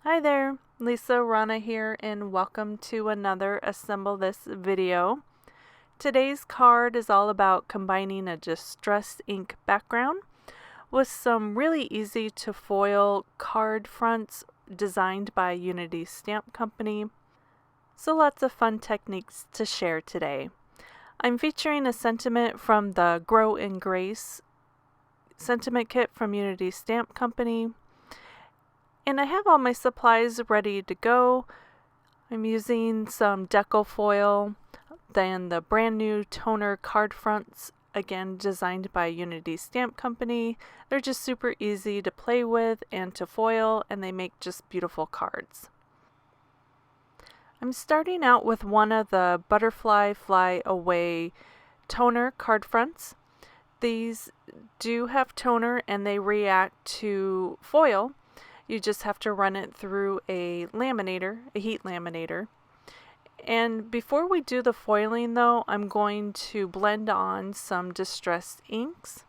Hi there, Lisa Arana here, and welcome to another Assemble This video. Today's card is all about combining a distressed ink background with some really easy to foil card fronts designed by Unity Stamp Company. So lots of fun techniques to share today. I'm featuring a sentiment from the Grow in Grace sentiment kit from Unity Stamp Company. And I have all my supplies ready to go. I'm using some Deco Foil, then the brand new toner card fronts, again designed by Unity Stamp Company. They're just super easy to play with and to foil, and they make just beautiful cards. I'm starting out with one of the Butterfly Fly Away toner card fronts. These do have toner and they react to foil. You just have to run it through a laminator, a heat laminator. And before we do the foiling though, I'm going to blend on some distressed inks.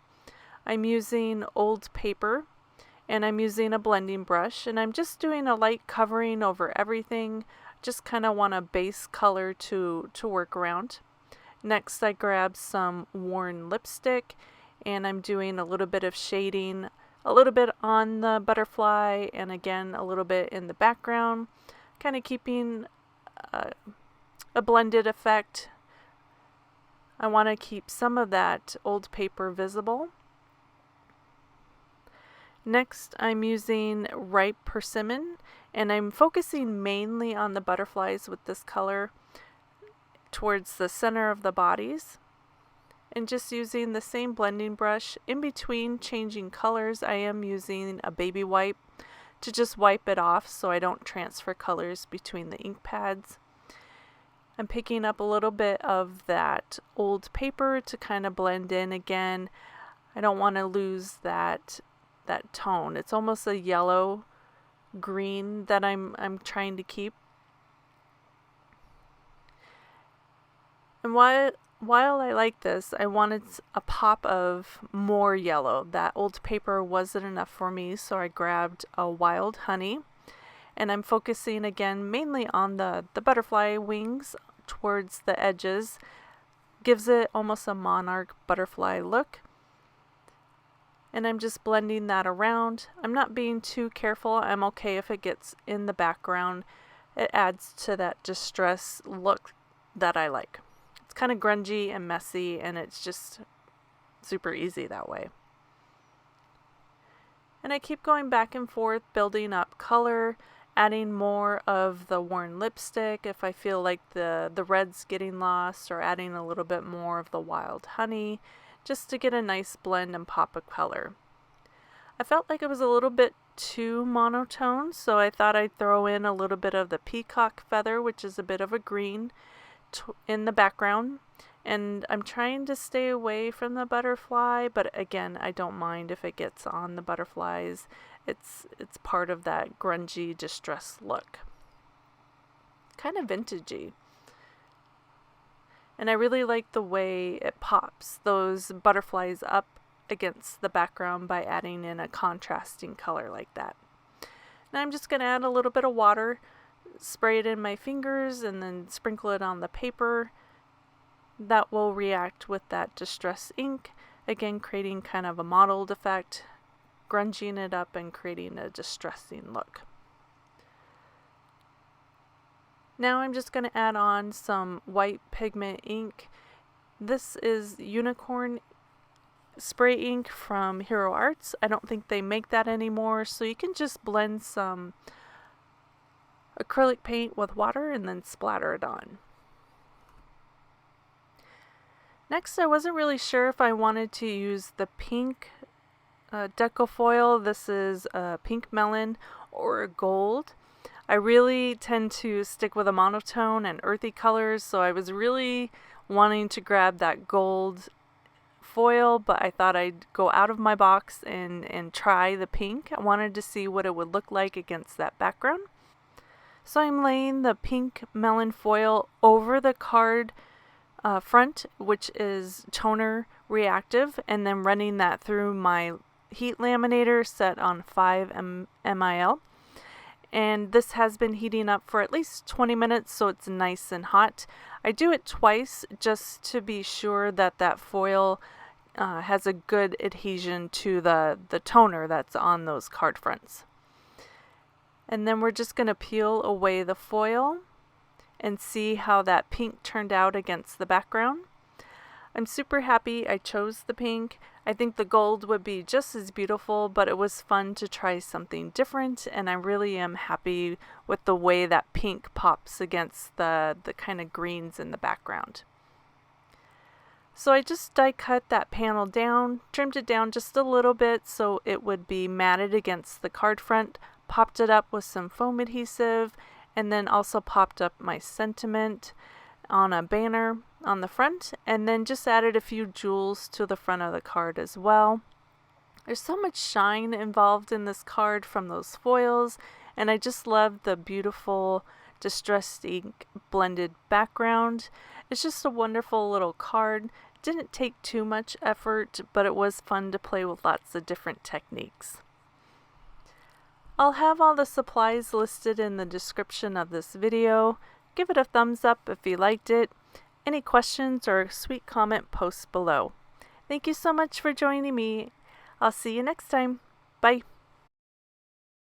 I'm using old paper and I'm using a blending brush, and I'm just doing a light covering over everything. Just kind of want a base color to work around. Next I grab some worn lipstick and I'm doing a little bit of shading, a little bit on the butterfly and again a little bit in the background, kind of keeping a blended effect. I want to keep some of that old paper visible. Next I'm using ripe persimmon and I'm focusing mainly on the butterflies with this color towards the center of the bodies. And just using the same blending brush, in between changing colors, I am using a baby wipe to just wipe it off so I don't transfer colors between the ink pads. I'm picking up a little bit of that old paper to kind of blend in again. I don't want to lose that tone. It's almost a yellow green that I'm trying to keep. And while I like this, I wanted a pop of more yellow. That old paper wasn't enough for me, so I grabbed a wild honey. And I'm focusing again mainly on the butterfly wings towards the edges. Gives it almost a monarch butterfly look. And I'm just blending that around. I'm not being too careful. I'm okay if it gets in the background. It adds to that distress look that I like. It's kind of grungy and messy, and it's just super easy that way. And I keep going back and forth, building up color, adding more of the worn lipstick if I feel like the red's getting lost, or adding a little bit more of the wild honey, just to get a nice blend and pop of color. I felt like it was a little bit too monotone, so I thought I'd throw in a little bit of the peacock feather, which is a bit of a green, in the background. And I'm trying to stay away from the butterfly, but again, I don't mind if it gets on the butterflies. It's part of that grungy distressed look. Kind of vintagey. And I really like the way it pops those butterflies up against the background by adding in a contrasting color like that. Now I'm just going to add a little bit of water, spray it in my fingers, and then sprinkle it on the paper. That will react with that distress ink, again creating kind of a mottled effect, grunging it up and creating a distressing look. Now I'm just going to add on some white pigment ink. This is unicorn spray ink from Hero Arts. I don't think they make that anymore, so you can just blend some acrylic paint with water and then splatter it on. Next, I wasn't really sure if I wanted to use the pink Deco Foil. This is a pink melon or a gold. I really tend to stick with a monotone and earthy colors, so I was really wanting to grab that gold foil, but I thought I'd go out of my box and try the pink. I wanted to see what it would look like against that background. So I'm laying the pink melon foil over the card front, which is toner reactive, and then running that through my heat laminator set on 5 mil. and this has been heating up for at least 20 minutes, so it's nice and hot. I do it twice just to be sure that that foil has a good adhesion to the toner that's on those card fronts. And then we're just going to peel away the foil and see how that pink turned out against the background. I'm super happy I chose the pink. I think the gold would be just as beautiful, but it was fun to try something different, and I really am happy with the way that pink pops against the kind of greens in the background. So I just die cut that panel down, trimmed it down just a little bit so it would be matted against the card front, popped it up with some foam adhesive, and then also popped up my sentiment on a banner on the front, and then just added a few jewels to the front of the card as well. There's so much shine involved in this card from those foils, and I just love the beautiful distressed ink blended background. It's just a wonderful little card. It didn't take too much effort, but it was fun to play with lots of different techniques. I'll have all the supplies listed in the description of this video. Give it a thumbs up if you liked it. Any questions or sweet comment, post below. Thank you so much for joining me. I'll see you next time. Bye.